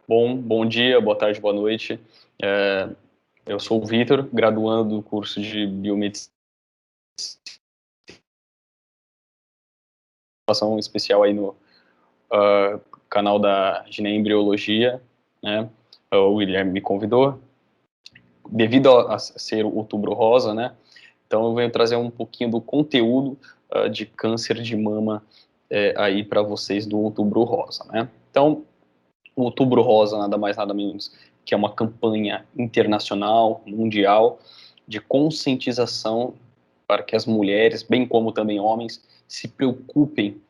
Bom dia, boa tarde, boa noite. É, eu sou o Vitor, graduando do curso de Biomedicina, especial aí no canal da Gineembriologia, né? O Guilherme me convidou, devido a ser o Outubro Rosa, né? Então eu venho trazer um pouquinho do conteúdo de câncer de mama aí para vocês do Outubro Rosa, né? Então, o Outubro Rosa nada mais nada menos que é uma campanha internacional, mundial, de conscientização para que as mulheres, bem como também homens, se preocupem,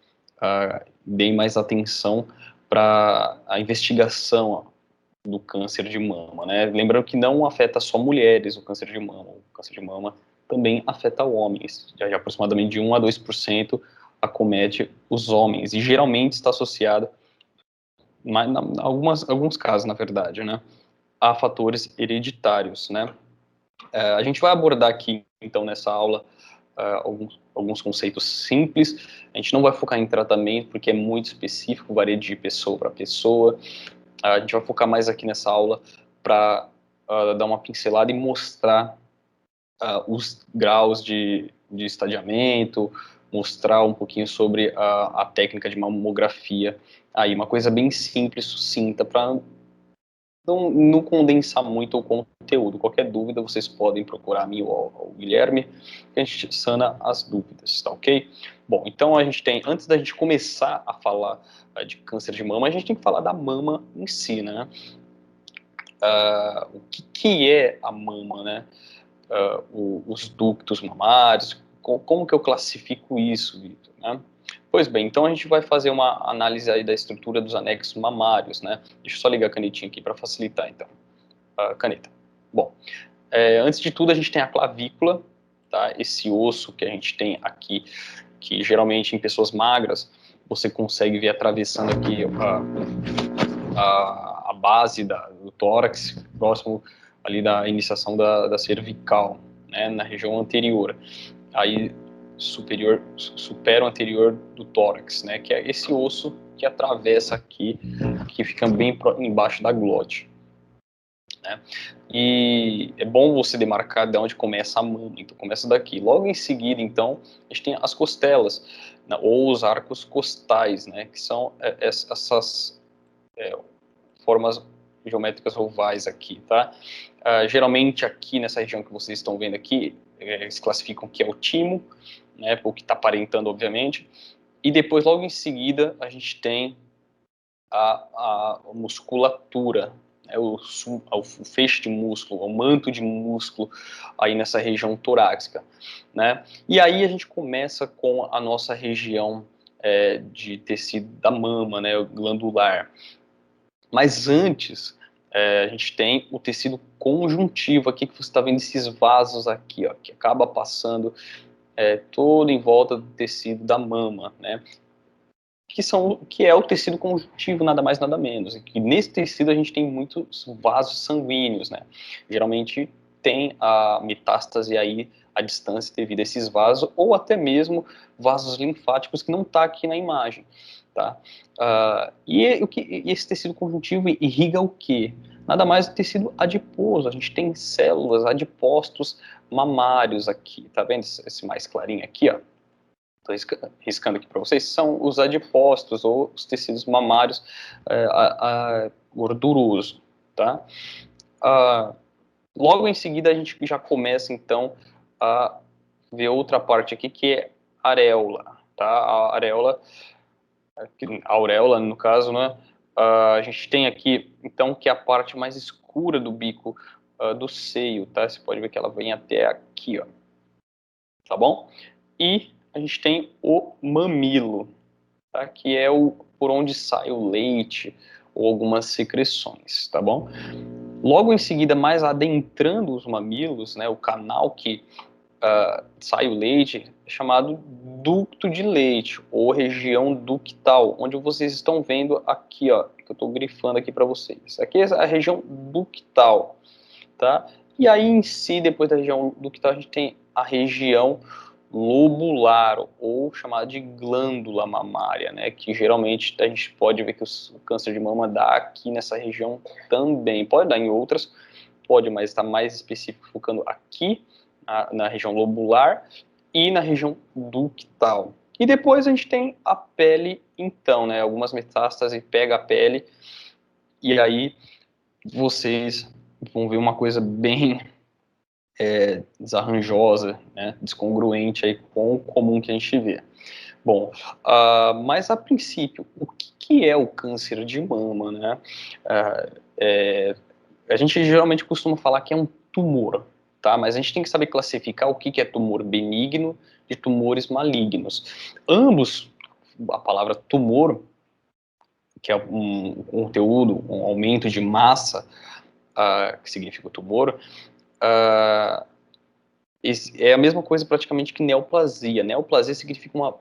deem mais atenção para a investigação do câncer de mama, né? Lembrando que não afeta só mulheres o câncer de mama. O câncer de mama também afeta homens. Já de aproximadamente de 1 a 2% acomete os homens. E geralmente está associado, mas alguns casos, na verdade, né, a fatores hereditários, né? A gente vai abordar aqui, então, nessa aula, alguns conceitos simples. A gente não vai focar em tratamento, porque é muito específico, varia de pessoa para pessoa. A gente vai focar mais aqui nessa aula para dar uma pincelada e mostrar os graus de estadiamento, mostrar um pouquinho sobre a técnica de mamografia. Aí, uma coisa bem simples, sucinta, para não condensar muito o conteúdo. Qualquer dúvida, vocês podem procurar a mim ou ao Guilherme, que a gente sana as dúvidas, tá ok? Bom, então a gente tem, antes da gente começar a falar de câncer de mama, a gente tem que falar da mama em si, né? O que é a mama, né? Os ductos mamários, como que eu classifico isso, Vitor, né? Pois bem, então a gente vai fazer uma análise aí da estrutura dos anexos mamários, né? Deixa eu só ligar a canetinha aqui para facilitar, então. A caneta. Bom, antes de tudo a gente tem a clavícula, tá? Esse osso que a gente tem aqui, que geralmente em pessoas magras, você consegue ver atravessando aqui a base do tórax, próximo ali da iniciação da cervical, né, na região anterior, aí supera o anterior do tórax, né, que é esse osso que atravessa aqui, que fica bem embaixo da glote, né, e é bom você demarcar de onde começa a mama, então começa daqui, logo em seguida, então, a gente tem as costelas, né, ou os arcos costais, né, que são essas formas geométricas ovais aqui, tá? Geralmente aqui nessa região que vocês estão vendo aqui, eles classificam que é o timo, né, o que está aparentando, obviamente, e depois, logo em seguida, a gente tem a musculatura, né, o feixe de músculo, o manto de músculo aí nessa região torácica, né? E aí a gente começa com a nossa região de tecido da mama, né, glandular. Mas antes, a gente tem o tecido conjuntivo aqui, que você está vendo esses vasos aqui, ó, que acaba passando todo em volta do tecido da mama, né? Que é o tecido conjuntivo, nada mais, nada menos. E que nesse tecido a gente tem muitos vasos sanguíneos, né? Geralmente tem a metástase aí à distância devido a esses vasos, ou até mesmo vasos linfáticos que não está aqui na imagem, tá? E esse tecido conjuntivo irriga o quê? Nada mais do tecido adiposo. A gente tem células, adipócitos mamários aqui, tá vendo esse mais clarinho aqui, ó? Estou riscando aqui para vocês, são os adipócitos ou os tecidos mamários gorduroso, tá? Logo em seguida a gente já começa então a ver outra parte aqui que é areola, tá? A areola, a auréola no caso, né? A gente tem aqui então que é a parte mais escura do bico do seio, tá? Você pode ver que ela vem até aqui, ó, tá bom? E a gente tem o mamilo, tá? Que é por onde sai o leite ou algumas secreções, tá bom? Logo em seguida, mais adentrando os mamilos, né, o canal que sai o leite é chamado ducto de leite ou região ductal, onde vocês estão vendo aqui, ó, que eu estou grifando aqui para vocês. Aqui é a região ductal, tá? E aí em si, depois da região ductal, a gente tem a região lobular, ou chamada de glândula mamária, né, que geralmente a gente pode ver que o câncer de mama dá aqui nessa região também, pode dar em outras, pode, mas está mais específico, focando aqui na região lobular e na região ductal. E depois a gente tem a pele, então, né, algumas metástases, pega a pele, e aí vocês vão ver uma coisa bem desarranjosa, né, descongruente aí com o comum que a gente vê. Bom, mas a princípio, o que é o câncer de mama, né? A gente geralmente costuma falar que é um tumor, tá? Mas a gente tem que saber classificar o que é tumor benigno de tumores malignos. Ambos, a palavra tumor, que é um conteúdo, um aumento de massa, que significa tumor, é a mesma coisa praticamente que neoplasia. Neoplasia significa uma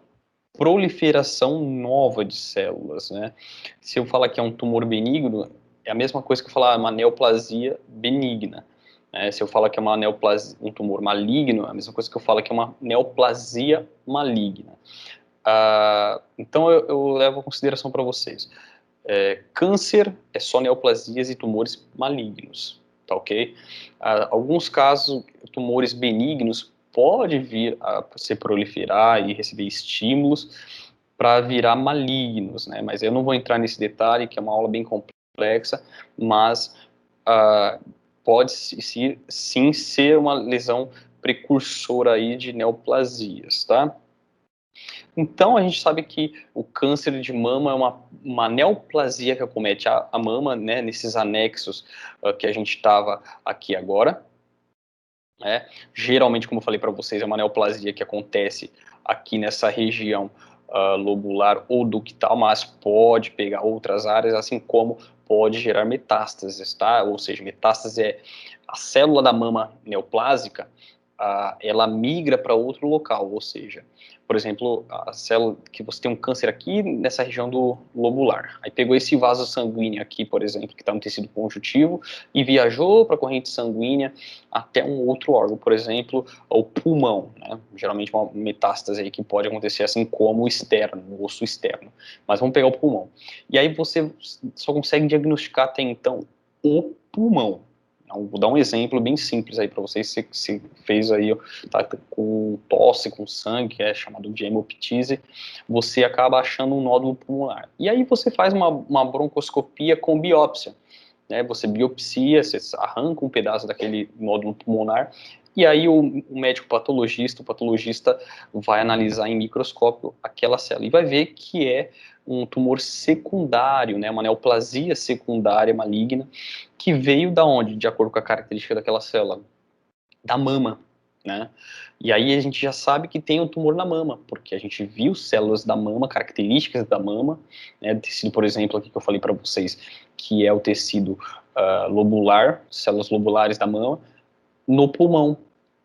proliferação nova de células, né? Se eu falar que é um tumor benigno, é a mesma coisa que eu falar uma neoplasia benigna. Né? Se eu falar que é uma neoplasia, um tumor maligno, é a mesma coisa que eu falo que é uma neoplasia maligna. Então eu levo em consideração para vocês. Câncer é só neoplasias e tumores malignos, tá ok? Alguns casos, tumores benignos pode vir a se proliferar e receber estímulos para virar malignos, né? Mas eu não vou entrar nesse detalhe, que é uma aula bem complexa, mas pode sim ser uma lesão precursora aí de neoplasias, tá? Então, a gente sabe que o câncer de mama é uma neoplasia que acomete a mama, né, nesses anexos que a gente estava aqui agora. Né? Geralmente, como eu falei para vocês, é uma neoplasia que acontece aqui nessa região lobular ou ductal, mas pode pegar outras áreas, assim como pode gerar metástases, tá? Ou seja, metástase é a célula da mama neoplásica, ela migra para outro local, ou seja, por exemplo, a célula que você tem um câncer aqui nessa região do lobular, aí pegou esse vaso sanguíneo aqui, por exemplo, que está no tecido conjuntivo e viajou para a corrente sanguínea até um outro órgão, por exemplo, o pulmão, né? Geralmente uma metástase aí que pode acontecer assim como o externo, o osso externo, mas vamos pegar o pulmão. E aí você só consegue diagnosticar até então o pulmão. Então, vou dar um exemplo bem simples aí para vocês, se fez aí, tá com tosse, com sangue, que é chamado de hemoptise, você acaba achando um nódulo pulmonar. E aí você faz uma broncoscopia com biópsia, né? Você biopsia, você arranca um pedaço daquele nódulo pulmonar, e aí o médico patologista, o patologista vai analisar em microscópio aquela célula e vai ver que é um tumor secundário, né, uma neoplasia secundária maligna, que veio da onde, de acordo com a característica daquela célula? Da mama, né? E aí a gente já sabe que tem um tumor na mama, porque a gente viu células da mama, características da mama, né? Tecido, por exemplo, aqui que eu falei para vocês, que é o tecido lobular, células lobulares da mama, no pulmão,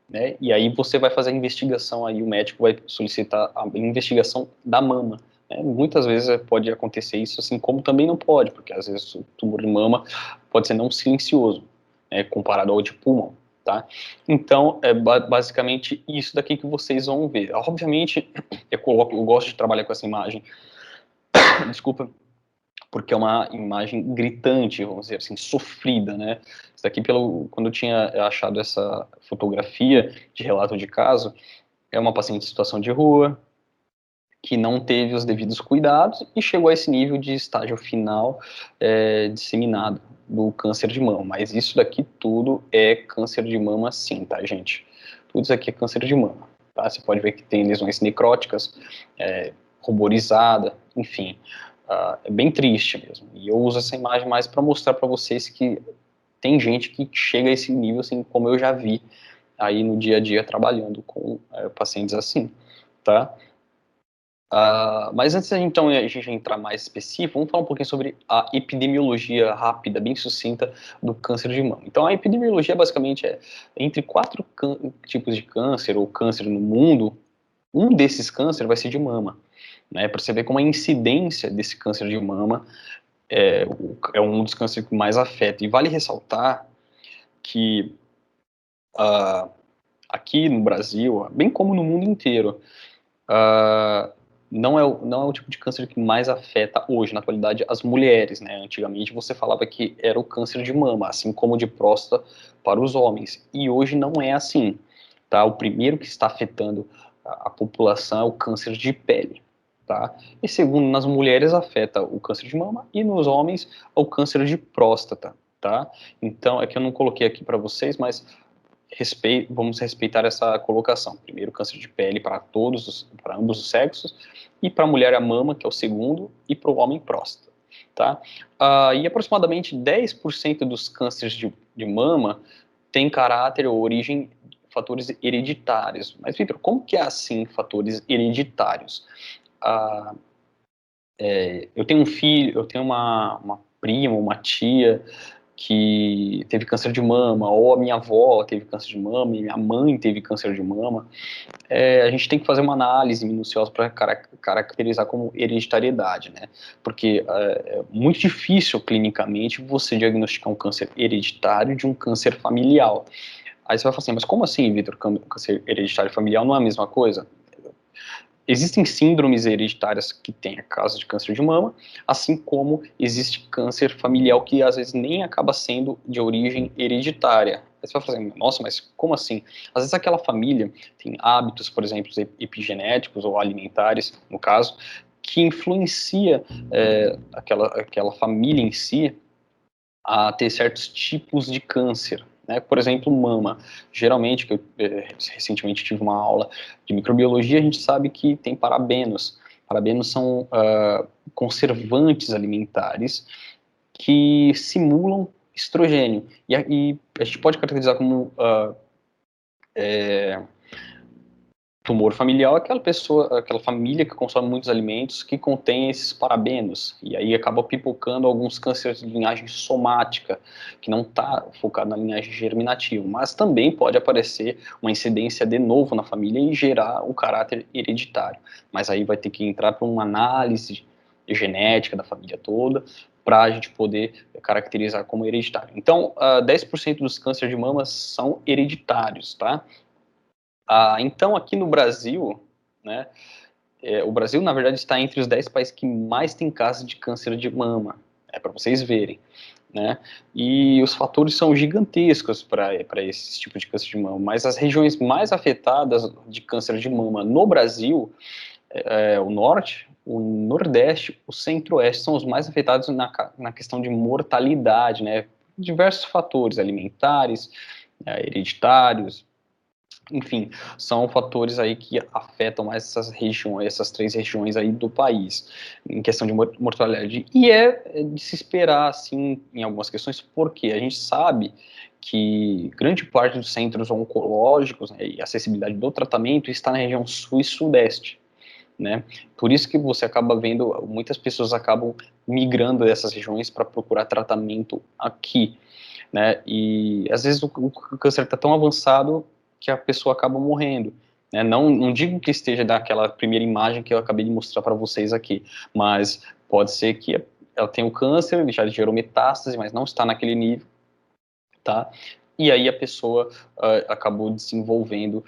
né? E aí você vai fazer a investigação, aí o médico vai solicitar a investigação da mama. Né? Muitas vezes pode acontecer isso, assim como também não pode, porque às vezes o tumor de mama pode ser não silencioso, né, comparado ao de pulmão. Tá? Então, é basicamente isso daqui que vocês vão ver. Obviamente, eu gosto de trabalhar com essa imagem, desculpa, porque é uma imagem gritante, vamos dizer assim, sofrida, né? Isso daqui, quando eu tinha achado essa fotografia de relato de caso, é uma paciente em situação de rua, que não teve os devidos cuidados e chegou a esse nível de estágio final disseminado do câncer de mama. Mas isso daqui tudo é câncer de mama sim, tá, gente? Tudo isso aqui é câncer de mama, tá? Você pode ver que tem lesões necróticas, ruborizada, enfim. É bem triste mesmo. E eu uso essa imagem mais para mostrar para vocês que tem gente que chega a esse nível, assim, como eu já vi aí no dia a dia trabalhando com pacientes assim, tá? Mas antes de então a gente entrar mais específico, vamos falar um pouquinho sobre a epidemiologia rápida, bem sucinta do câncer de mama. Então a epidemiologia basicamente é entre 4 tipos de câncer ou câncer no mundo, um desses cânceres vai ser de mama, né? Para você ver como a incidência desse câncer de mama é um dos cânceres que mais afeta. E vale ressaltar que aqui no Brasil, bem como no mundo inteiro, uh, não é o tipo de câncer que mais afeta hoje, na atualidade, as mulheres, né? Antigamente você falava que era o câncer de mama, assim como o de próstata para os homens. E hoje não é assim, tá? O primeiro que está afetando a população é o câncer de pele, tá? E segundo, nas mulheres afeta o câncer de mama e nos homens o câncer de próstata, tá? Então, é que eu não coloquei aqui para vocês, mas vamos respeitar essa colocação. Primeiro, câncer de pele para ambos os sexos, e para a mulher a mama, que é o segundo, e para o homem próstata, tá? E aproximadamente 10% dos cânceres de mama tem caráter ou origem fatores hereditários. Mas, Vitor, como que é assim fatores hereditários? Ah, eu tenho um filho, eu tenho uma prima, uma tia que teve câncer de mama, ou a minha avó teve câncer de mama, e minha mãe teve câncer de mama. A gente tem que fazer uma análise minuciosa para caracterizar como hereditariedade, né? Porque é muito difícil clinicamente você diagnosticar um câncer hereditário de um câncer familiar. Aí você vai falar assim, mas como assim, Vitor, câncer hereditário familiar não é a mesma coisa? Existem síndromes hereditárias que têm a causa de câncer de mama, assim como existe câncer familiar que às vezes nem acaba sendo de origem hereditária. Aí você vai falar assim, nossa, mas como assim? Às vezes aquela família tem hábitos, por exemplo, epigenéticos ou alimentares, no caso, que influencia aquela família em si a ter certos tipos de câncer, né? Por exemplo, mama. Geralmente, que eu recentemente tive uma aula de microbiologia, a gente sabe que tem parabenos. Parabenos são conservantes alimentares que simulam estrogênio. E a gente pode caracterizar como tumor familiar é aquela pessoa, aquela família que consome muitos alimentos que contém esses parabenos, e aí acaba pipocando alguns cânceres de linhagem somática, que não está focado na linhagem germinativa, mas também pode aparecer uma incidência de novo na família e gerar o caráter hereditário, mas aí vai ter que entrar para uma análise genética da família toda, para a gente poder caracterizar como hereditário. Então, 10% dos cânceres de mama são hereditários, tá? Então, aqui no Brasil, né, o Brasil, na verdade, está entre os 10 países que mais tem casos de câncer de mama, para vocês verem, né, e os fatores são gigantescos para esse tipo de câncer de mama, mas as regiões mais afetadas de câncer de mama no Brasil, o Norte, o Nordeste, o Centro-Oeste são os mais afetados na questão de mortalidade, né, diversos fatores alimentares, hereditários, enfim, são fatores aí que afetam mais essas regiões, essas três regiões aí do país, em questão de mortalidade. E é de se esperar, assim, em algumas questões, porque a gente sabe que grande parte dos centros oncológicos, né, e acessibilidade do tratamento está na região sul e sudeste, né? Por isso que você acaba vendo, muitas pessoas acabam migrando dessas regiões para procurar tratamento aqui, né? E às vezes o câncer está tão avançado que a pessoa acaba morrendo, né? Não digo que esteja daquela primeira imagem que eu acabei de mostrar para vocês aqui, mas pode ser que ela tenha o câncer, já gerou metástase, mas não está naquele nível, tá? E aí a pessoa acabou desenvolvendo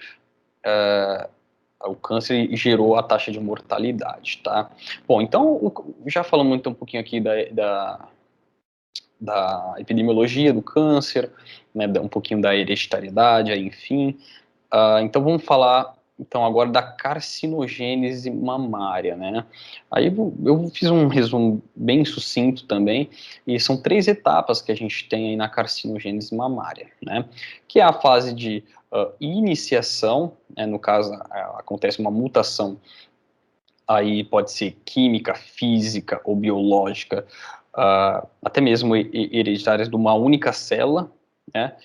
o câncer e gerou a taxa de mortalidade, tá? Bom, então, já falamos muito um pouquinho aqui da epidemiologia do câncer, né, um pouquinho da hereditariedade, enfim. Então vamos falar então agora da carcinogênese mamária, né? Aí eu fiz um resumo bem sucinto também, e são 3 etapas que a gente tem aí na carcinogênese mamária, né? Que é a fase de iniciação, né, no caso acontece uma mutação, aí pode ser química, física ou biológica, até mesmo hereditárias de uma única célula, né?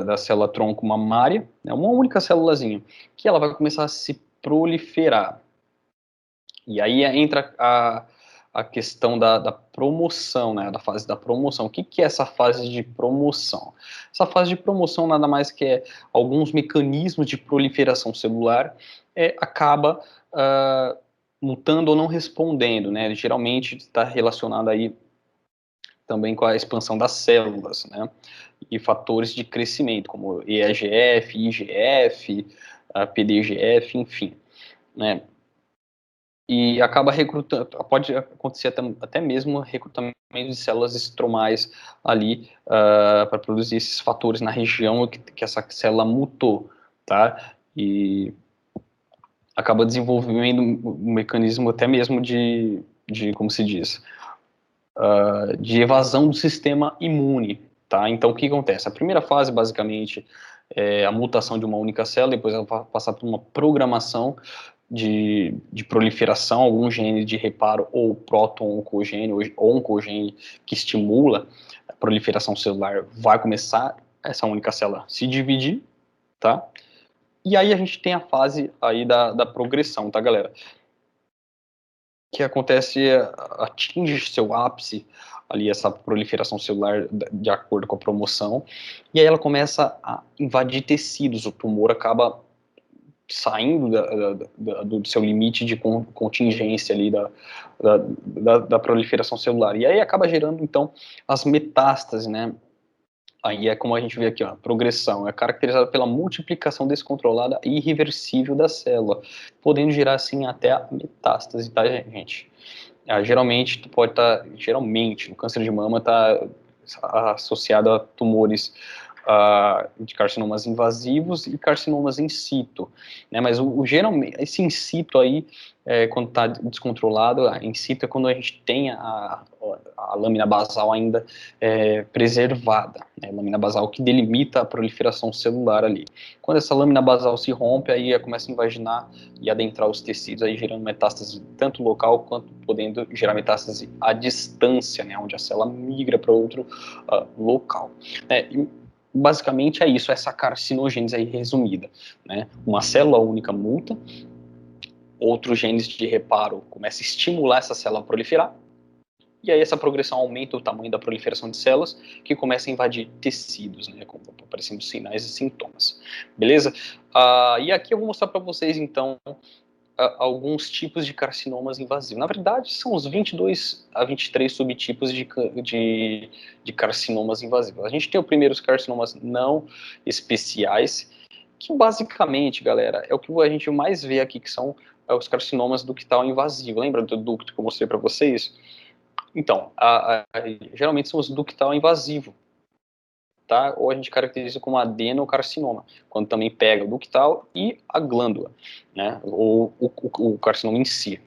Da célula tronco mamária, né, uma única célulazinha, que ela vai começar a se proliferar. E aí entra a questão da promoção, né, da fase da promoção. O que é essa fase de promoção? Essa fase de promoção nada mais que é alguns mecanismos de proliferação celular acaba mutando ou não respondendo, né? Geralmente está relacionado aí também com a expansão das células, né? E fatores de crescimento, como EGF, IGF, PDGF, enfim, né? E acaba recrutando, pode acontecer até mesmo recrutamento de células estromais ali para produzir esses fatores na região que essa célula mutou, tá? E acaba desenvolvendo um mecanismo até mesmo de como se diz, de evasão do sistema imune, tá? Então, o que acontece? A primeira fase, basicamente, é a mutação de uma única célula, depois ela vai passar por uma programação de proliferação, algum gene de reparo ou proto-oncogene ou oncogene que estimula a proliferação celular, vai começar essa única célula se dividir, tá? E aí a gente tem a fase aí da progressão, tá, galera? Que acontece, atinge seu ápice ali, essa proliferação celular de acordo com a promoção, e aí ela começa a invadir tecidos, o tumor acaba saindo do seu limite de contingência ali da proliferação celular, e aí acaba gerando, então, as metástases, né? Aí é como a gente vê aqui, ó, a progressão é caracterizada pela multiplicação descontrolada e irreversível da célula, podendo gerar, assim, até a metástase, tá, gente? Geralmente, geralmente, no câncer de mama está associado a tumores de carcinomas invasivos e carcinomas in situ, né? Mas geralmente esse in situ aí, quando está descontrolado, in situ é quando a gente tem a lâmina basal ainda preservada, né? A lâmina basal que delimita a proliferação celular ali. Quando essa lâmina basal se rompe, aí começa a invaginar e adentrar os tecidos, aí gerando metástase tanto local quanto podendo gerar metástase à distância, né? Onde a célula migra para outro local. Basicamente é isso, essa carcinogênese aí resumida, né? Uma célula única muta, outros genes de reparo começam a estimular essa célula a proliferar, e aí essa progressão aumenta o tamanho da proliferação de células, que começa a invadir tecidos, né? Aparecendo sinais e sintomas, beleza? E aqui eu vou mostrar para vocês, então, alguns tipos de carcinomas invasivos. Na verdade, são os 22 a 23 subtipos de carcinomas invasivos. A gente tem os primeiros carcinomas não especiais, que basicamente, galera, é o que a gente mais vê aqui, que são os carcinomas ductal invasivo. Lembra do ducto que eu mostrei para vocês? Então, geralmente são os ductal invasivo, tá? Ou a gente caracteriza como adenocarcinoma, quando também pega o ductal e a glândula, né? Ou o carcinoma em si.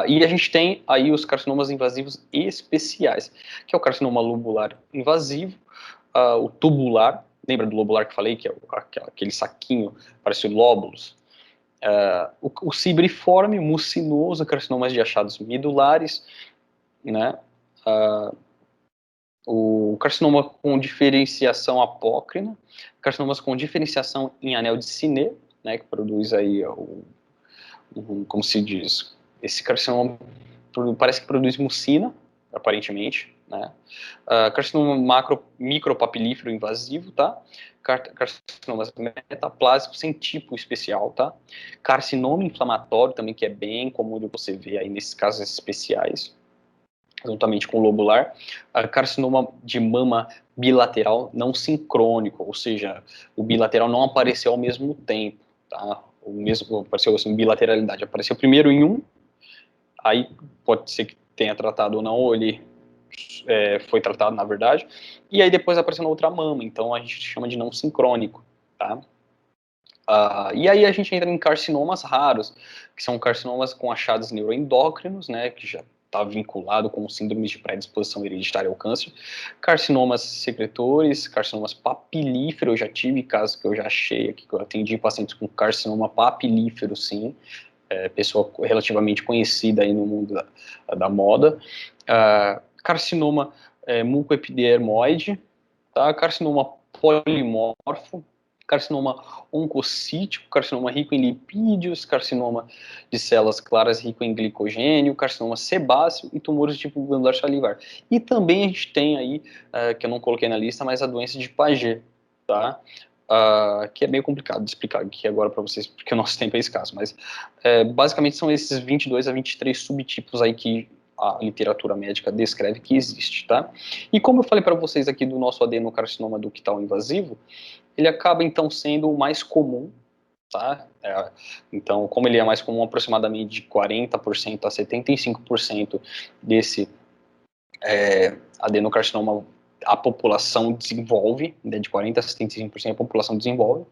E a gente tem aí os carcinomas invasivos especiais, que é o carcinoma lobular invasivo, o tubular, lembra do lobular que falei, que é aquele saquinho, parece lóbulos, o cibriforme, mucinoso, carcinomas de achados medulares, né? O carcinoma com diferenciação apócrina, carcinomas com diferenciação em anel de Siné, né, que produz aí, como se diz, esse carcinoma parece que produz mucina, aparentemente, né, carcinoma micropapilífero invasivo, tá, carcinomas metaplásicos sem tipo especial, tá, carcinoma inflamatório também, que é bem comum de você ver aí nesses casos especiais, juntamente com o lobular, carcinoma de mama bilateral não sincrônico, ou seja, o bilateral não apareceu ao mesmo tempo, tá? O mesmo apareceu assim, bilateralidade, apareceu primeiro em um, aí pode ser que tenha tratado ou não, ou ele foi tratado na verdade, e aí depois apareceu na outra mama, então a gente chama de não sincrônico, tá? E aí a gente entra em carcinomas raros, que são carcinomas com achados neuroendócrinos, né, que já está vinculado com síndromes de predisposição hereditária ao câncer, carcinomas secretores, carcinomas papilíferos, eu já tive casos que eu já achei aqui, que eu atendi pacientes com carcinoma papilífero, sim, pessoa relativamente conhecida aí no mundo da moda, carcinoma mucoepidermoide, tá? Carcinoma polimorfo, carcinoma oncocítico, carcinoma rico em lipídios, carcinoma de células claras rico em glicogênio, carcinoma sebáceo e tumores de tipo glandular salivar. E também a gente tem aí, que eu não coloquei na lista, mas a doença de Paget, tá? Que é meio complicado de explicar aqui agora para vocês, porque o nosso tempo é escasso, mas basicamente são esses 22 a 23 subtipos aí que a literatura médica descreve que existe, tá? E como eu falei para vocês aqui do nosso adenocarcinoma ductal invasivo, ele acaba então sendo o mais comum, tá? Então, como ele é mais comum, aproximadamente de 40% a 75% desse adenocarcinoma a população desenvolve, né, de 40% a 75% a população desenvolve.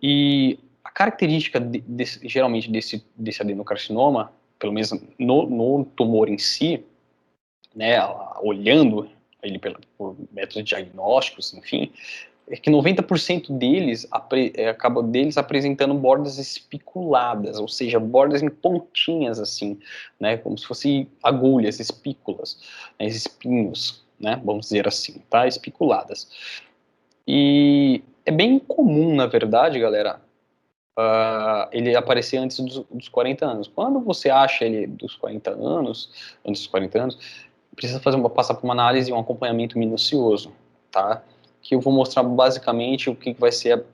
E a característica, geralmente, desse adenocarcinoma, pelo menos no tumor em si, né, olhando ele por métodos diagnósticos, enfim, é que 90% deles acaba apresentando bordas espiculadas, ou seja, bordas em pontinhas assim, né, como se fossem agulhas, espículas, né, espinhos, né, vamos dizer assim, tá, espiculadas. E é bem comum, na verdade, galera, ele aparecer antes dos 40 anos. Quando você acha ele dos 40 anos, antes dos 40 anos, precisa passar por uma análise e um acompanhamento minucioso, tá? Que eu vou mostrar basicamente o que vai ser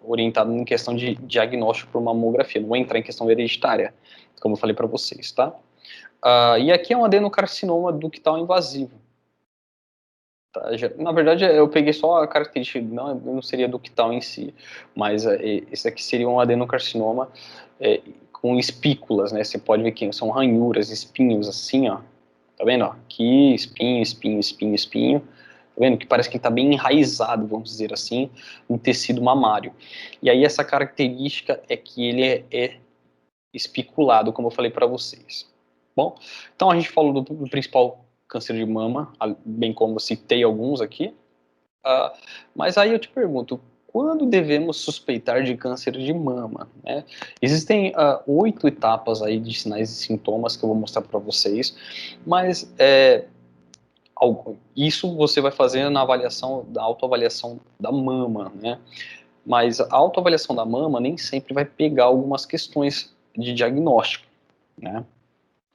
orientado em questão de diagnóstico por mamografia. Não vou entrar em questão hereditária, como eu falei para vocês, tá? E aqui é um adenocarcinoma ductal invasivo. Tá? Na verdade, eu peguei só a característica, não seria ductal em si, mas esse aqui seria um adenocarcinoma com espículas, né? Você pode ver que são ranhuras, espinhos assim, ó. Tá vendo? Ó? Aqui, espinho, espinho, espinho, espinho. Tá vendo? Que parece que ele tá bem enraizado, vamos dizer assim, no tecido mamário. E aí essa característica é que ele é espiculado, como eu falei para vocês. Bom, então a gente falou do principal câncer de mama, bem como eu citei alguns aqui. Mas aí eu te pergunto, quando devemos suspeitar de câncer de mama, né? Existem 8 etapas aí de sinais e sintomas que eu vou mostrar para vocês, mas isso você vai fazer na avaliação, da autoavaliação da mama, né? Mas a autoavaliação da mama nem sempre vai pegar algumas questões de diagnóstico, né?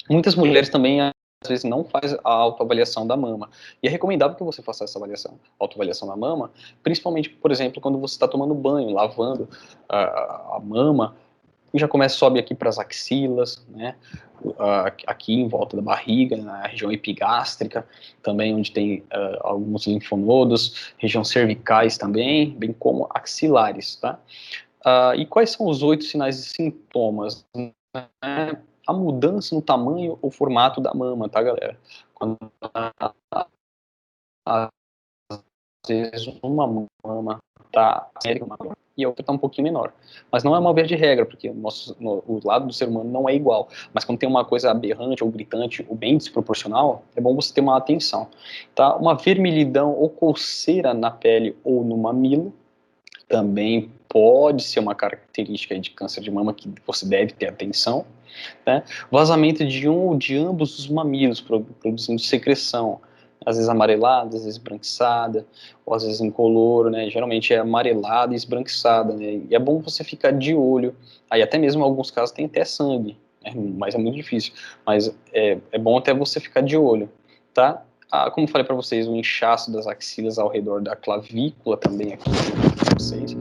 Muitas mulheres também, às vezes, não fazem a autoavaliação da mama. E é recomendável que você faça essa autoavaliação da mama, principalmente, por exemplo, quando você está tomando banho, lavando a mama, e já começa a subir aqui para as axilas, né? Aqui em volta da barriga, na região epigástrica, também onde tem alguns linfonodos, região cervicais também, bem como axilares, tá? E quais são os 8 sinais e sintomas? A mudança no tamanho ou formato da mama, tá, galera? Quando às vezes uma mama tá maior e a outra tá um pouquinho menor. Mas não é uma via de regra, porque o lado do ser humano não é igual. Mas quando tem uma coisa aberrante ou gritante ou bem desproporcional, é bom você ter uma atenção. Tá? Uma vermelhidão ou coceira na pele ou no mamilo também pode ser uma característica de câncer de mama que você deve ter atenção. Né? Vazamento de um ou de ambos os mamilos, produzindo secreção, às vezes amarelada, às vezes esbranquiçada, ou às vezes incolor, né? Geralmente é amarelada e esbranquiçada, né? E é bom você ficar de olho. Aí até mesmo em alguns casos tem até sangue, né? Mas é muito difícil. Mas é bom até você ficar de olho, tá? Como falei para vocês, o inchaço das axilas ao redor da clavícula também aqui para vocês,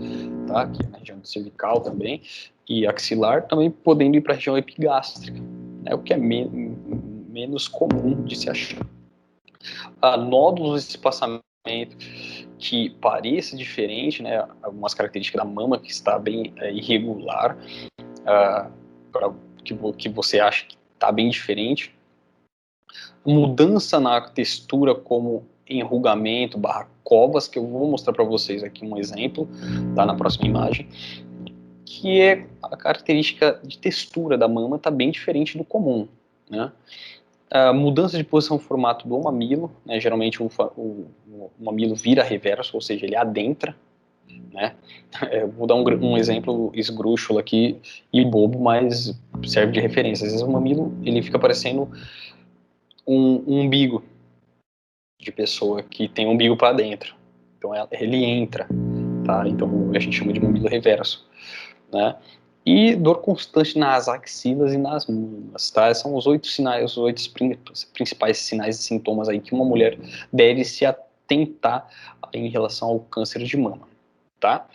tá? Aqui na região do cervical também, e axilar também podendo ir para a região epigástrica, né? O que é menos comum de se achar. Nódulos de espaçamento que pareça diferente, né? Algumas características da mama que está bem irregular, que você acha que está bem diferente. Mudança na textura como enrugamento, covas, que eu vou mostrar para vocês aqui um exemplo, tá, na próxima imagem, que é a característica de textura da mama está bem diferente do comum, né? Mudança de posição formato do mamilo, né? Geralmente o mamilo vira reverso, ou seja, ele adentra, né? Vou dar um exemplo esdrúxulo aqui e bobo, mas serve de referência. Às vezes o mamilo ele fica parecendo um umbigo de pessoa que tem o umbigo para dentro. Então ele entra, tá? Então a gente chama de mamilo reverso, né? E dor constante nas axilas e nas mamas, tá? São os 8 sinais, os 8 principais sinais e sintomas aí que uma mulher deve se atentar em relação ao câncer de mama, tá?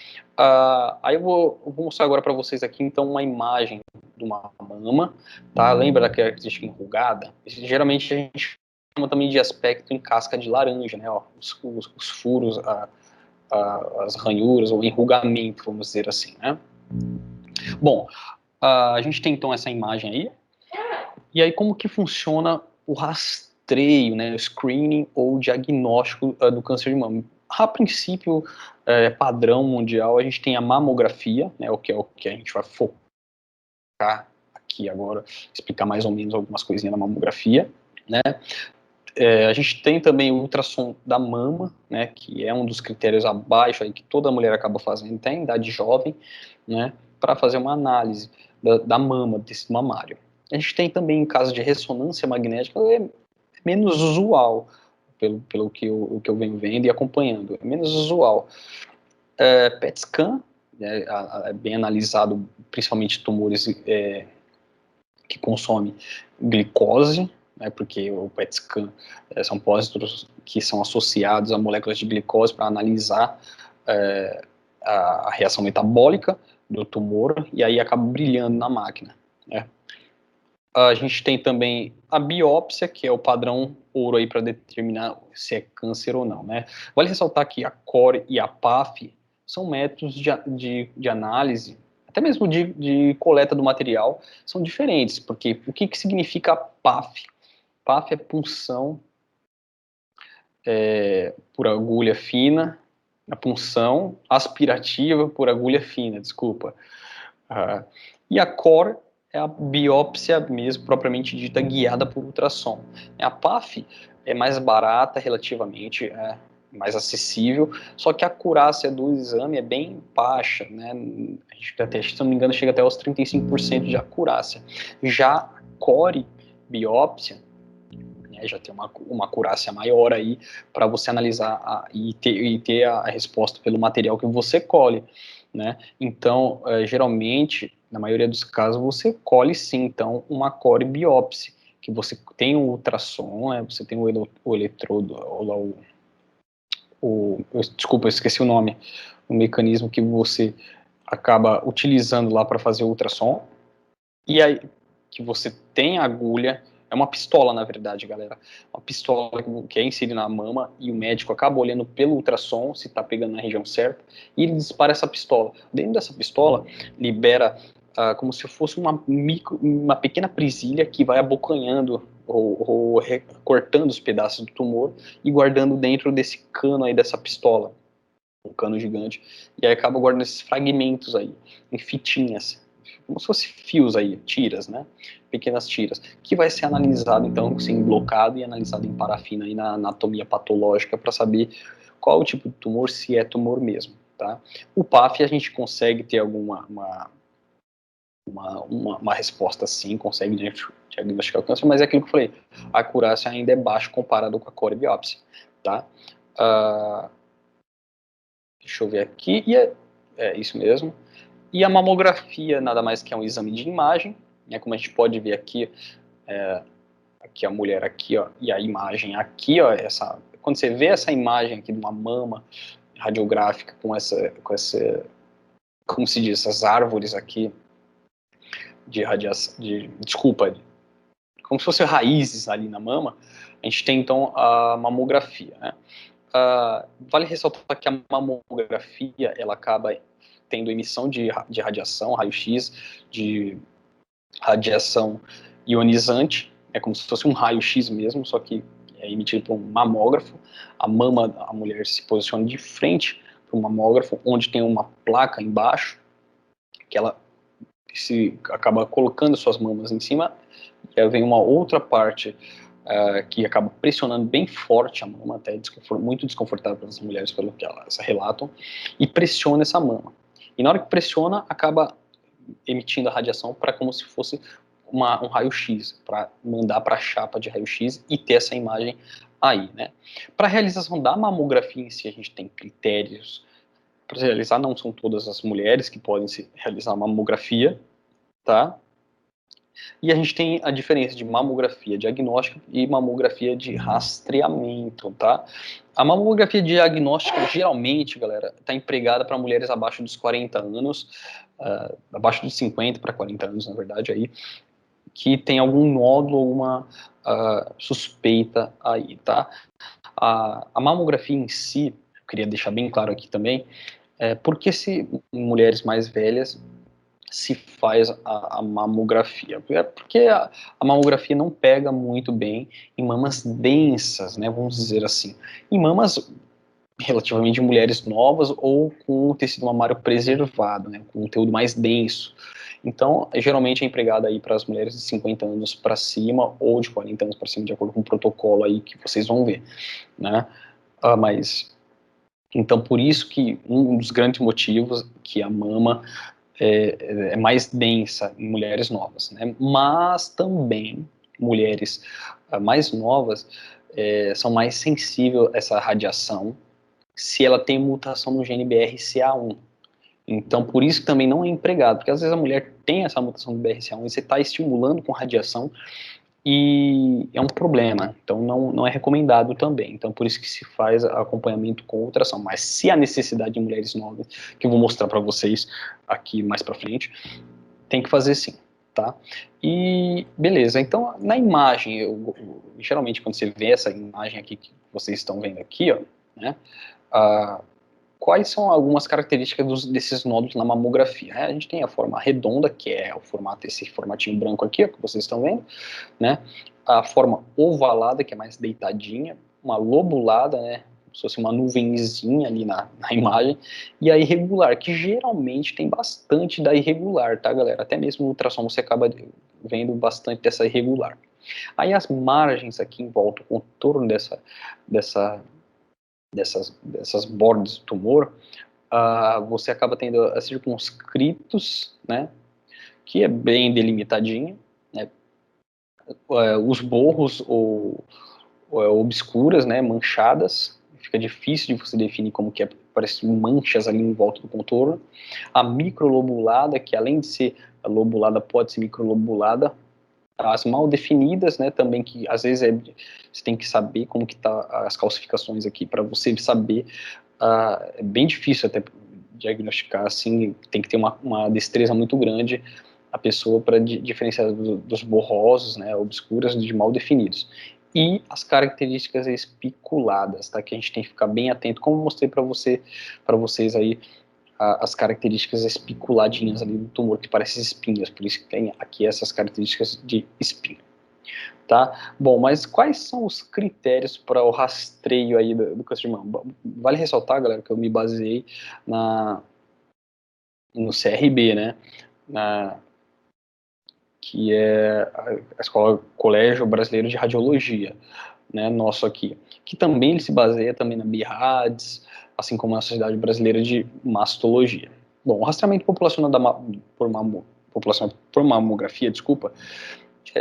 Aí eu vou mostrar agora para vocês aqui então uma imagem de uma mama, tá? Lembra da característica enrugada? Geralmente a gente chama também de aspecto em casca de laranja, né? Ó, os furos, as ranhuras, ou enrugamento, vamos dizer assim, né? Bom, a gente tem então essa imagem aí, e aí como que funciona o rastreio, né? O screening ou diagnóstico do câncer de mama? A princípio, padrão mundial, a gente tem a mamografia, né? O que a gente vai focar aqui agora, explicar mais ou menos algumas coisinhas da mamografia, né? A gente tem também o ultrassom da mama, né, que é um dos critérios abaixo aí que toda mulher acaba fazendo, até em idade jovem, né, para fazer uma análise da mama, desse mamário. A gente tem também, em caso de ressonância magnética, é menos usual, pelo que eu venho vendo e acompanhando, é menos usual. PET scan, é bem analisado, principalmente tumores que consomem glicose, né, porque o PET scan são pósitos que são associados a moléculas de glicose para analisar a reação metabólica do tumor, e aí acaba brilhando na máquina, né. A gente tem também a biópsia, que é o padrão ouro aí para determinar se é câncer ou não, né. Vale ressaltar que a COR e a PAF são métodos de análise, até mesmo de coleta do material, são diferentes, porque o que significa PAF? PAF é punção por agulha fina, a punção aspirativa por agulha fina, desculpa. E a COR é a biópsia mesmo, propriamente dita, guiada por ultrassom. A PAF é mais barata relativamente, mais acessível, só que a acurácia do exame é bem baixa, né? A gente até, se não me engano, chega até aos 35% de acurácia. Já a COR biópsia, né, já tem uma acurácia maior aí para você analisar e ter a resposta pelo material que você colhe, né? Então, geralmente, na maioria dos casos, você colhe sim, então, uma core biópsia, que você tem um ultrassom, né, você tem o eletrodo, desculpa, eu esqueci o nome, o mecanismo que você acaba utilizando lá para fazer o ultrassom, e aí que você tem a agulha, é uma pistola na verdade, galera, uma pistola que é inserida na mama, e o médico acaba olhando pelo ultrassom, se está pegando na região certa, e ele dispara essa pistola. Dentro dessa pistola, libera como se fosse uma pequena presilha que vai abocanhando ou cortando os pedaços do tumor e guardando dentro desse cano aí dessa pistola, um cano gigante, e aí acaba guardando esses fragmentos aí, em fitinhas, como se fosse fios aí, tiras, né? Pequenas tiras, que vai ser analisado então, sim, blocado e analisado em parafina aí na anatomia patológica para saber qual o tipo de tumor, se é tumor mesmo, tá? O PAF a gente consegue ter uma resposta sim, consegue diagnosticar o câncer, mas é aquilo que eu falei, a acurácia ainda é baixa comparado com a core biópsia, tá? Deixa eu ver aqui, e é isso mesmo. E a mamografia nada mais que é um exame de imagem, né, como a gente pode ver aqui, aqui a mulher aqui, ó, e a imagem aqui, ó, quando você vê essa imagem aqui de uma mama radiográfica com essa, como se diz, essas árvores aqui de radiação, desculpa, como se fossem raízes ali na mama, a gente tem então a mamografia, né? Vale ressaltar que a mamografia ela acaba tendo emissão de radiação, raio-x, de radiação ionizante, é como se fosse um raio-x mesmo, só que é emitido por um mamógrafo. A mama, a mulher se posiciona de frente para o mamógrafo, onde tem uma placa embaixo, que ela acaba colocando suas mamas em cima, e aí vem uma outra parte que acaba pressionando bem forte a mama, até muito desconfortável para as mulheres, pelo que elas relatam, e pressiona essa mama. E na hora que pressiona, acaba emitindo a radiação para como se fosse um raio-x, para mandar para a chapa de raio-x e ter essa imagem aí, né? Para a realização da mamografia em si, a gente tem critérios para realizar, não são todas as mulheres que podem realizar mamografia, tá? E a gente tem a diferença de mamografia diagnóstica e mamografia de rastreamento, tá? A mamografia diagnóstica, geralmente, galera, está empregada para mulheres abaixo dos 40 anos, abaixo dos 50 para 40 anos, na verdade, aí, que tem algum nódulo, alguma suspeita aí, tá? A mamografia em si, eu queria deixar bem claro aqui também, porque se mulheres mais velhas se faz a mamografia? Porque a mamografia não pega muito bem em mamas densas, né, vamos dizer assim. Em mamas relativamente de mulheres novas ou com o tecido mamário preservado, né, com um conteúdo mais denso. Então, geralmente é empregada aí para as mulheres de 50 anos para cima ou de 40 anos para cima, de acordo com o protocolo aí que vocês vão ver, né? Mas, então, por isso que um dos grandes motivos que a mama é mais densa em mulheres novas, né? Mas também mulheres mais novas são mais sensíveis a essa radiação se ela tem mutação no gene BRCA1. Então, por isso que também não é empregado, porque às vezes a mulher tem essa mutação do BRCA1 e você está estimulando com radiação e é um problema. Então, não é recomendado também. Então, por isso que se faz acompanhamento com ultrassom. Mas se há necessidade de mulheres novas, que eu vou mostrar para vocês aqui mais para frente, tem que fazer sim, tá? E beleza, então na imagem, geralmente quando você vê essa imagem aqui que vocês estão vendo aqui, ó, né? Ah, quais são algumas características desses nódulos na mamografia? A gente tem a forma redonda, que é o formato, esse formatinho branco aqui, ó, que vocês estão vendo, né? A forma ovalada, que é mais deitadinha, uma lobulada, né? Como se fosse uma nuvenzinha ali na imagem, e a irregular, que geralmente tem bastante da irregular, tá, galera? Até mesmo no ultrassom você acaba vendo bastante dessa irregular. Aí as margens aqui em volta, o contorno dessas bordas do tumor, você acaba tendo as circunscritos, né, que é bem delimitadinho, né, os borros ou obscuras, né, manchadas, fica difícil de você definir como que é, parece manchas ali em volta do contorno. A microlobulada, que além de ser lobulada, pode ser microlobulada. As mal definidas, né, também, que às vezes você tem que saber como que tá as calcificações aqui, para você saber, é bem difícil até diagnosticar, assim, tem que ter uma destreza muito grande a pessoa para diferenciar dos borrosos, né, obscuras, de mal definidos. E as características espiculadas, tá, que a gente tem que ficar bem atento, como eu mostrei para vocês aí, as características espiculadinhas ali do tumor, que parecem espinhas, por isso que tem aqui essas características de espinho, tá? Bom, mas quais são os critérios para o rastreio aí do câncer de mama? Vale ressaltar, galera, que eu me baseei no CRB, né? Que é a escola Colégio Brasileiro de Radiologia, né, nosso aqui, que também ele se baseia também na BIRADS, assim como na Sociedade Brasileira de Mastologia. Bom, o rastreamento populacional população por mamografia, desculpa,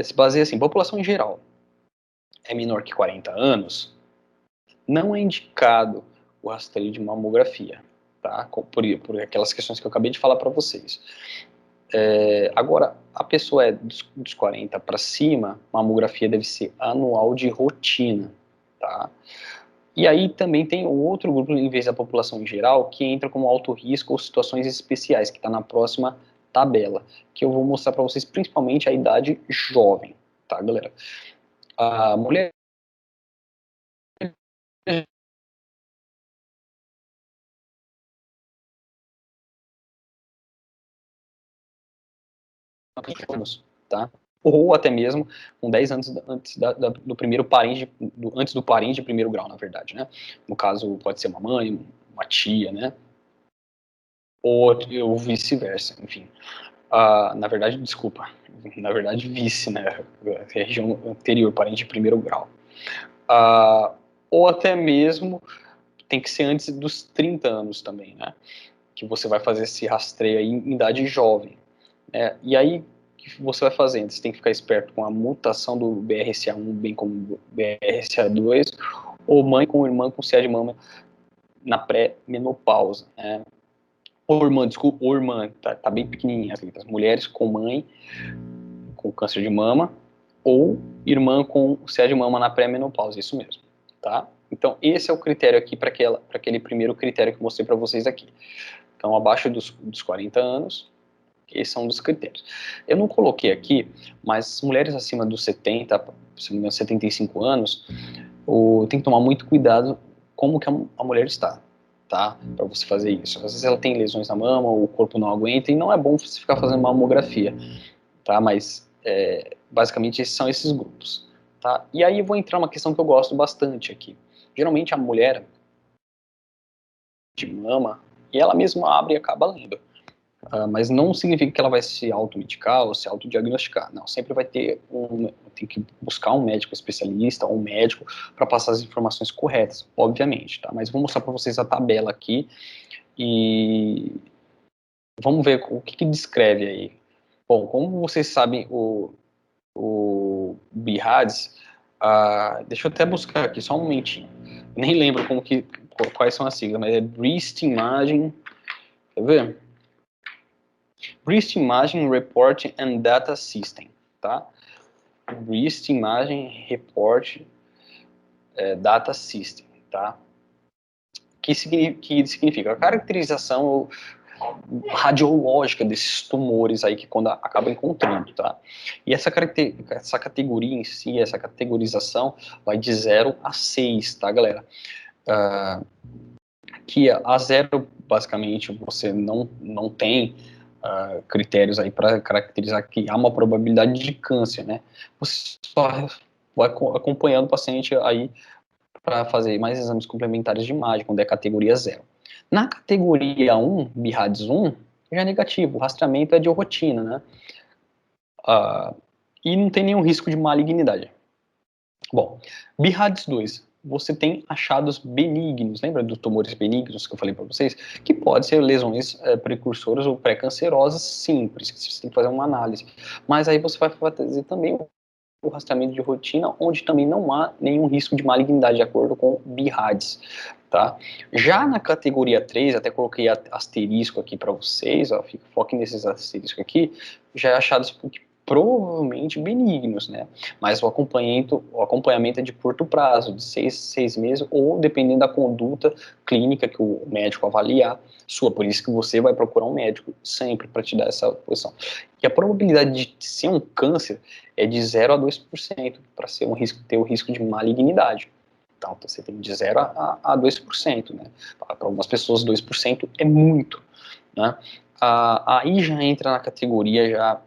se baseia assim, população em geral é menor que 40 anos, não é indicado o rastreio de mamografia, tá? Por aquelas questões que eu acabei de falar para vocês. Agora, a pessoa é dos 40 para cima, mamografia deve ser anual de rotina, tá? E aí também tem um outro grupo, em vez da população em geral, que entra como alto risco ou situações especiais, que está na próxima tabela, que eu vou mostrar para vocês principalmente a idade jovem, tá, galera? A mulher anos, tá? Ou até mesmo com 10 anos antes do primeiro parente, antes do parente de primeiro grau, na verdade, né? No caso, pode ser uma mãe, uma tia, né? Ou vice-versa, enfim. Na verdade, desculpa, na verdade, vice, né? Região anterior, parente de primeiro grau. Ou até mesmo, tem que ser antes dos 30 anos também, né? Que você vai fazer esse rastreio aí em idade jovem. E aí, o que você vai fazendo? Você tem que ficar esperto com a mutação do BRCA1, bem como do BRCA2, ou mãe com irmã com CA de mama na pré-menopausa, né? Ou irmã, desculpa, ou irmã, tá bem pequenininha as letras. Mulheres com mãe com câncer de mama, ou irmã com CA de mama na pré-menopausa, isso mesmo, tá? Então, esse é o critério aqui para aquele primeiro critério que eu mostrei para vocês aqui. Então, abaixo dos 40 anos, Esse é um dos critérios. Eu não coloquei aqui, mas mulheres acima dos 70, se não me engano, 75 anos, tem que tomar muito cuidado como que a mulher está, tá? Para você fazer isso. Às vezes ela tem lesões na mama, o corpo não aguenta, e não é bom você ficar fazendo mamografia, tá? Mas, basicamente, são esses grupos, tá? E aí eu vou entrar uma questão que eu gosto bastante aqui. Geralmente a mulher de mama, e ela mesma abre e acaba lendo. Mas não significa que ela vai se automedicar ou se autodiagnosticar. Não, sempre vai ter tem que buscar um médico especialista ou um médico para passar as informações corretas, obviamente, tá? Mas vou mostrar para vocês a tabela aqui e vamos ver o que descreve aí. Bom, como vocês sabem, o BIRADS, deixa eu até buscar aqui, só um momentinho. Nem lembro quais são as siglas, mas é Breast Imaging, quer ver? Breast Imaging Report and Data System, tá? Breast Imaging Report Data System, tá? Que significa a caracterização radiológica desses tumores aí que quando acaba encontrando, tá? E essa categoria em si, essa categorização vai de 0 a 6, tá, galera? Que a 0, basicamente, você não tem critérios aí para caracterizar que há uma probabilidade de câncer, né? Você só vai acompanhando o paciente aí para fazer mais exames complementares de imagem, quando é categoria 0. Na categoria 1, BIRADS 1, já é negativo, o rastreamento é de rotina, né? E não tem nenhum risco de malignidade. Bom, BIRADS 2, você tem achados benignos, lembra dos tumores benignos que eu falei para vocês? Que pode ser lesões precursoras ou pré-cancerosas simples, que você tem que fazer uma análise. Mas aí você vai fazer também o rastreamento de rotina, onde também não há nenhum risco de malignidade, de acordo com o BIRADS, tá? Já na categoria 3, até coloquei asterisco aqui para vocês, ó, foquem nesses asteriscos aqui, já é achados provavelmente benignos, né? Mas o acompanhamento é de curto prazo, de 6 meses, ou dependendo da conduta clínica que o médico avaliar sua, por isso que você vai procurar um médico sempre para te dar essa posição. E a probabilidade de ser um câncer é de 0 a 2% para ser ter o risco de malignidade. Então, você tem de 0 a 2%, né? Para algumas pessoas, 2% é muito, né? Aí já entra na categoria já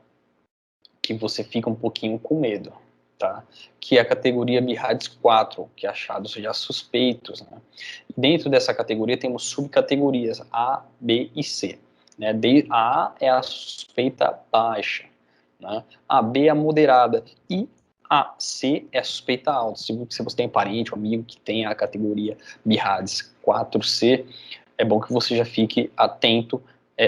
que você fica um pouquinho com medo, tá? Que é a categoria BIRADS 4, que é achados já suspeitos, né? Dentro dessa categoria temos subcategorias A, B e C, né? A é a suspeita baixa, né? A B é a moderada e a C é a suspeita alta. Se você tem parente ou amigo que tem a categoria BIRADS 4C, é bom que você já fique atento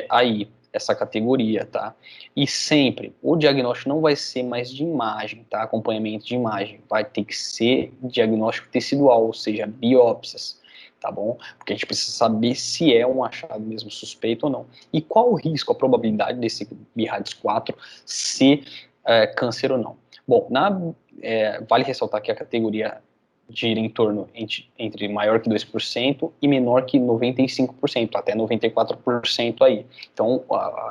aí, essa categoria, tá? E sempre, o diagnóstico não vai ser mais de imagem, tá? Acompanhamento de imagem, vai ter que ser diagnóstico tecidual, ou seja, biópsias, tá bom? Porque a gente precisa saber se é um achado mesmo suspeito ou não. E qual o risco, a probabilidade desse BIRADS 4 ser câncer ou não. Bom, vale ressaltar que a categoria gira em torno entre maior que 2% e menor que 95%, até 94% aí. Então,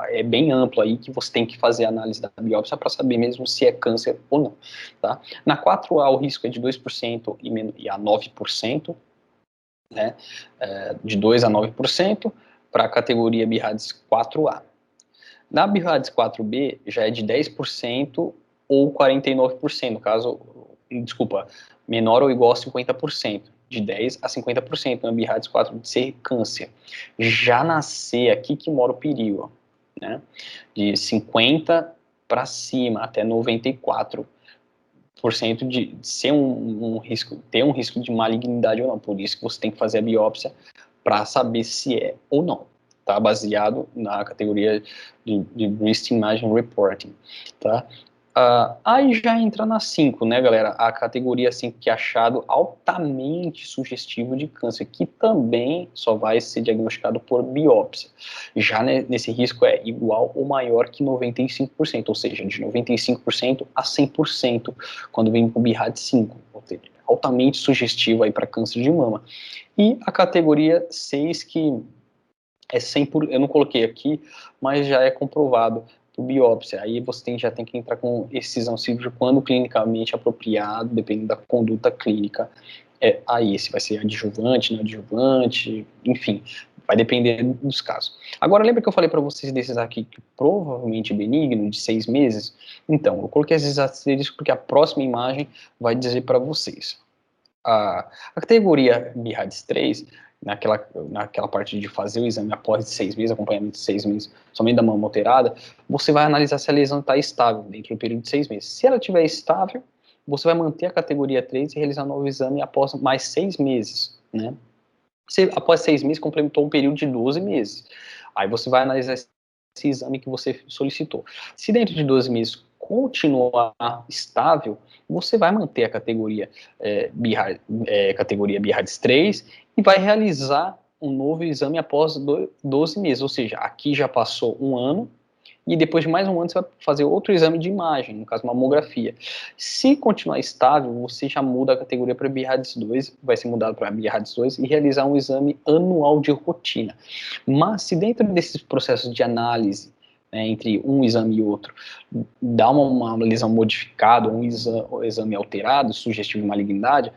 é bem amplo aí que você tem que fazer a análise da biópsia para saber mesmo se é câncer ou não, tá? Na 4A, o risco é de 2% e a 9%, né? De 2 a 9%, para a categoria BIRADS 4A. Na BIRADS 4B, já é de 10% ou 49%, caso, desculpa, menor ou igual a 50%, de 10 a 50% na BIRADS 4 de ser câncer. Já na C, aqui que mora o perigo, né? De 50 para cima, até 94% de ser um risco, ter um risco de malignidade ou não. Por isso que você tem que fazer a biópsia para saber se é ou não, tá? Baseado na categoria de Breast Imaging Reporting, tá? Aí já entra na 5, né, galera? A categoria 5, que é achado altamente sugestivo de câncer, que também só vai ser diagnosticado por biópsia. Já nesse risco é igual ou maior que 95%, ou seja, de 95% a 100%, quando vem com BIRADS 5, ou seja, altamente sugestivo aí para câncer de mama. E a categoria 6, que eu não coloquei aqui, mas já é comprovado por biópsia. Aí você já tem que entrar com excisão cirúrgica quando clinicamente apropriado, dependendo da conduta clínica. Aí, se vai ser adjuvante, não adjuvante, enfim, vai depender dos casos. Agora, lembra que eu falei para vocês desses aqui que provavelmente é benigno, de 6 meses? Então, eu coloquei esses asteriscos porque a próxima imagem vai dizer para vocês. A categoria BIRADS 3, naquela parte de fazer o exame após 6 meses, acompanhamento de 6 meses, somente da mama alterada, você vai analisar se a lesão está estável dentro do período de 6 meses. Se ela estiver estável, você vai manter a categoria 3 e realizar um novo exame após mais 6 meses, né? Se após 6 meses complementou um período de 12 meses. Aí você vai analisar esse exame que você solicitou. Se dentro de 12 meses continuar estável, você vai manter a categoria categoria BIRADS 3 e vai realizar um novo exame após 12 meses. Ou seja, aqui já passou um ano, e depois de mais um ano você vai fazer outro exame de imagem, no caso mamografia. Se continuar estável, você já muda a categoria para BIRADS 2, vai ser mudado para BIRADS 2 e realizar um exame anual de rotina. Mas se dentro desses processos de análise, né, entre um exame e outro, dá uma lesão modificada, um exame alterado, sugestivo de malignidade,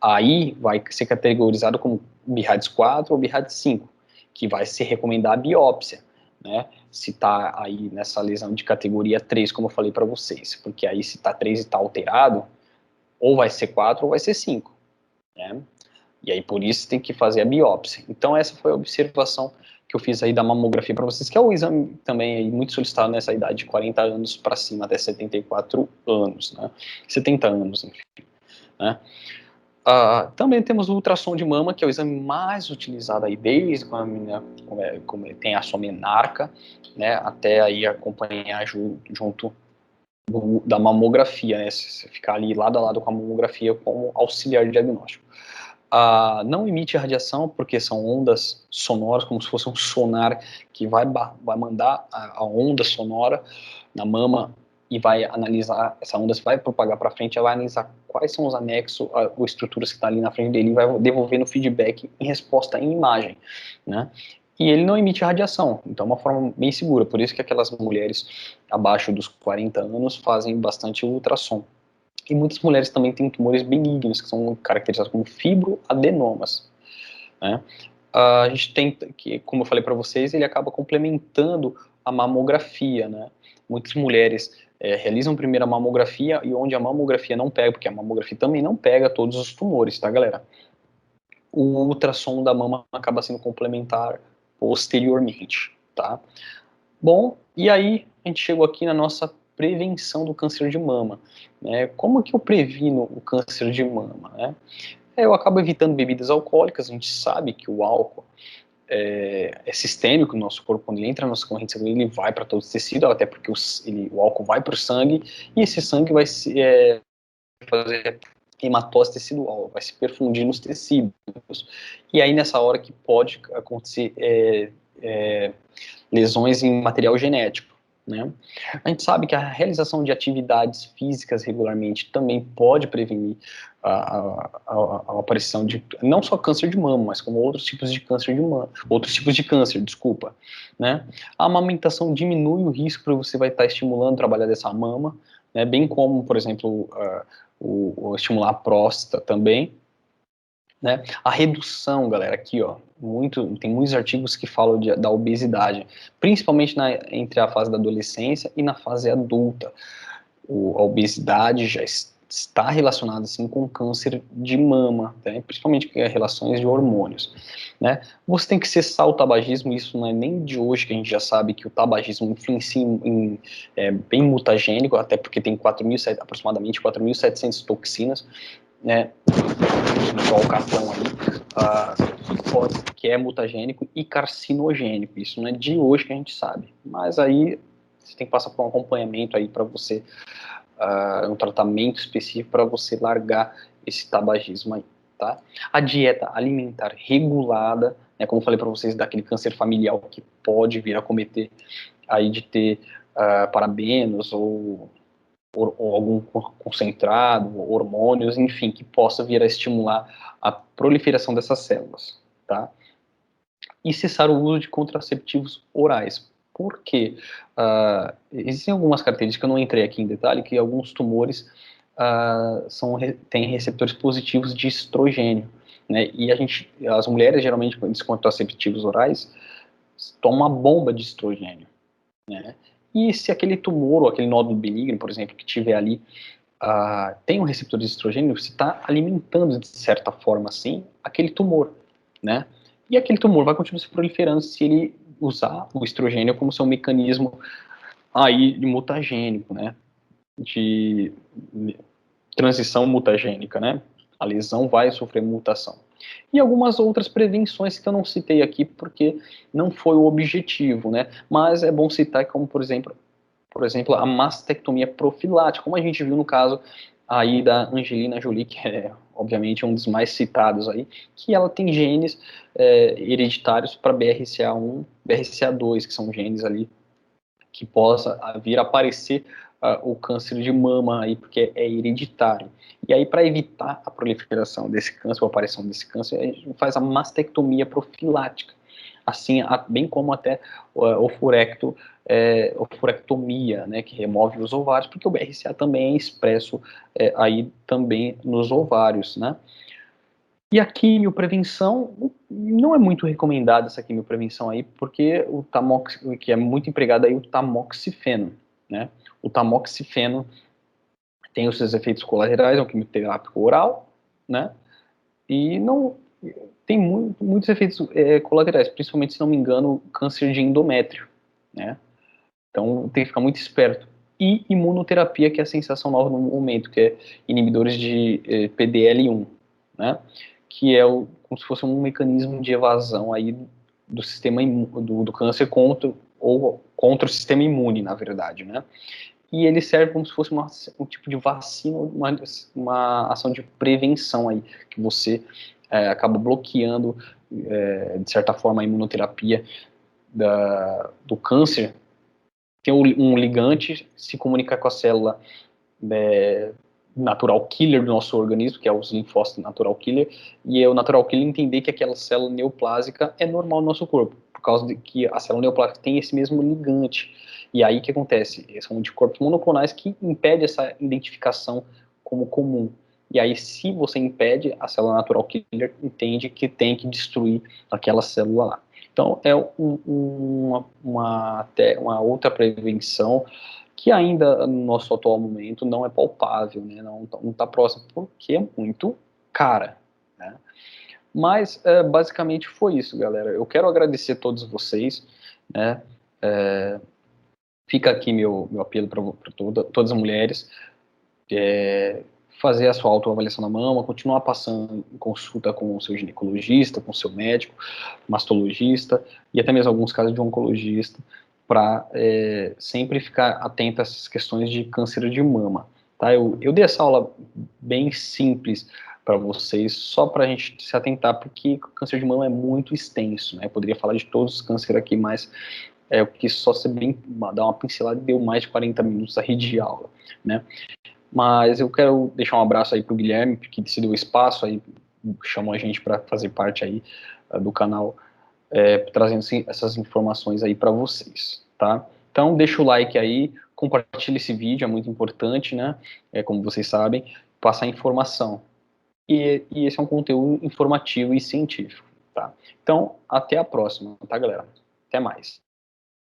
aí vai ser categorizado como BIRADS 4 ou BIRADS 5, que vai se recomendar a biópsia, né? Se está aí nessa lesão de categoria 3, como eu falei para vocês, porque aí se está 3 e está alterado, ou vai ser 4 ou vai ser 5, né? E aí por isso tem que fazer a biópsia. Então essa foi a observação que eu fiz aí da mamografia para vocês, que é um exame também aí muito solicitado nessa idade de 40 anos para cima, até 74 anos, né? 70 anos, enfim, né? Também temos o ultrassom de mama, que é o exame mais utilizado aí desde quando a menina tem a sua menarca, né, até aí acompanhar junto da mamografia, né, se ficar ali lado a lado com a mamografia como auxiliar de diagnóstico. Não emite radiação porque são ondas sonoras, como se fosse um sonar que vai mandar a onda sonora na mama e vai analisar, essa onda vai propagar para frente, ela vai analisar quais são os anexos ou estruturas que estão ali na frente dele e vai devolvendo feedback em resposta em imagem, né? E ele não emite radiação, então é uma forma bem segura, por isso que aquelas mulheres abaixo dos 40 anos fazem bastante ultrassom. E muitas mulheres também têm tumores benignos, que são caracterizados como fibroadenomas, né? A gente tem, que, como eu falei para vocês, ele acaba complementando a mamografia, né? Muitas mulheres realizam primeiro a mamografia e onde a mamografia não pega, porque a mamografia também não pega todos os tumores, tá, galera? O ultrassom da mama acaba sendo complementar posteriormente, tá? Bom, e aí a gente chegou aqui na nossa prevenção do câncer de mama, né? Como que eu previno o câncer de mama, né? Eu acabo evitando bebidas alcoólicas, a gente sabe que o álcool é sistêmico no nosso corpo, quando ele entra na nossa corrente sanguínea, ele vai para todo o tecido, até porque o álcool vai para o sangue, e esse sangue vai fazer hematose tecidual, vai se perfundir nos tecidos. E aí nessa hora que pode acontecer lesões em material genético, né? A gente sabe que a realização de atividades físicas regularmente também pode prevenir a aparição de não só câncer de mama, mas como outros tipos de câncer de mama, outros tipos de câncer, desculpa, né? A amamentação diminui o risco para você vai estar estimulando o trabalho dessa mama, né? Bem como, por exemplo, o estimular a próstata também, né? A redução, galera, aqui, ó, tem muitos artigos que falam da obesidade, principalmente entre a fase da adolescência e na fase adulta. A obesidade já está relacionada, assim, com câncer de mama, né? Principalmente com relações de hormônios, né? Você tem que cessar o tabagismo, isso não é nem de hoje que a gente já sabe que o tabagismo influencia bem mutagênico, até porque tem aproximadamente 4.700 toxinas, né, no alcatrão aí, que é mutagênico e carcinogênico. Isso não é de hoje que a gente sabe, mas aí você tem que passar por um acompanhamento aí para você, um tratamento específico para você largar esse tabagismo aí, tá? A dieta alimentar regulada, né, como eu falei para vocês, daquele câncer familiar que pode vir a cometer aí de ter parabenos ou algum concentrado, hormônios, enfim, que possa vir a estimular a proliferação dessas células, tá? e cessar o uso de contraceptivos orais. Por quê? Existem algumas características, que eu não entrei aqui em detalhe, que alguns tumores têm receptores positivos de estrogênio, né? E as mulheres, geralmente, com esses contraceptivos orais, tomam uma bomba de estrogênio, né? E se aquele tumor ou aquele nódulo benigno, por exemplo, que tiver ali, tem um receptor de estrogênio, você está alimentando, de certa forma, assim, aquele tumor, né? E aquele tumor vai continuar se proliferando se ele usar o estrogênio como seu mecanismo aí de mutagênico, né? De transição mutagênica, né? A lesão vai sofrer mutação. E algumas outras prevenções que eu não citei aqui porque não foi o objetivo, né? Mas é bom citar como, por exemplo, a mastectomia profilática, como a gente viu no caso aí da Angelina Jolie, que é obviamente um dos mais citados aí, que ela tem genes hereditários para BRCA1, BRCA2, que são genes ali que possa vir a aparecer o câncer de mama aí, porque é hereditário. E aí, para evitar a proliferação desse câncer, ou a aparição desse câncer, a gente faz a mastectomia profilática, assim, bem como até ofurectomia, né, que remove os ovários, porque o BRCA também é expresso aí também nos ovários, né. E a quimioprevenção, não é muito recomendada essa quimioprevenção aí, porque que é muito empregado aí, o tamoxifeno, né? O tamoxifeno tem os seus efeitos colaterais, é um quimioterápico oral, né? E não tem muitos efeitos colaterais, principalmente, se não me engano, câncer de endométrio, né? Então tem que ficar muito esperto. E imunoterapia, que é a sensação nova no momento, que é inibidores de PDL1, né? Que é como se fosse um mecanismo de evasão aí do sistema do câncer contra o sistema imune, na verdade, né? E ele serve como se fosse um tipo de vacina, uma ação de prevenção aí, que você acaba bloqueando, de certa forma, a imunoterapia do câncer. Tem um ligante, se comunicar com a célula natural killer do nosso organismo, que é os linfócitos natural killer, e é o natural killer entender que aquela célula neoplásica é normal no nosso corpo, por causa de que a célula neoplásica tem esse mesmo ligante. E aí o que acontece? São anticorpos monoclonais que impedem essa identificação como comum. E aí, se você impede, a célula natural killer entende que tem que destruir aquela célula lá. Então, é uma outra prevenção que ainda no nosso atual momento não é palpável, né? Não está próximo, porque é muito cara, né? Mas basicamente foi isso, galera. Eu quero agradecer a todos vocês, né? Fica aqui meu apelo para todas as mulheres, fazer a sua autoavaliação da mama, continuar passando em consulta com o seu ginecologista, com o seu médico, mastologista e até mesmo alguns casos de oncologista, para sempre ficar atento a essas questões de câncer de mama. Tá? Eu dei essa aula bem simples para vocês, só para a gente se atentar, porque o câncer de mama é muito extenso, né? Eu poderia falar de todos os cânceres aqui, mas eu quis só ser dar uma pincelada e deu mais de 40 minutos aí de aula, né? Mas eu quero deixar um abraço aí para o Guilherme, que decidiu o espaço, aí chamou a gente para fazer parte aí do canal, trazendo essas informações aí para vocês, tá? Então deixa o like aí, compartilha esse vídeo, é muito importante, né? Como vocês sabem, passar informação. E esse é um conteúdo informativo e científico, tá? Então, até a próxima, tá, galera? Até mais.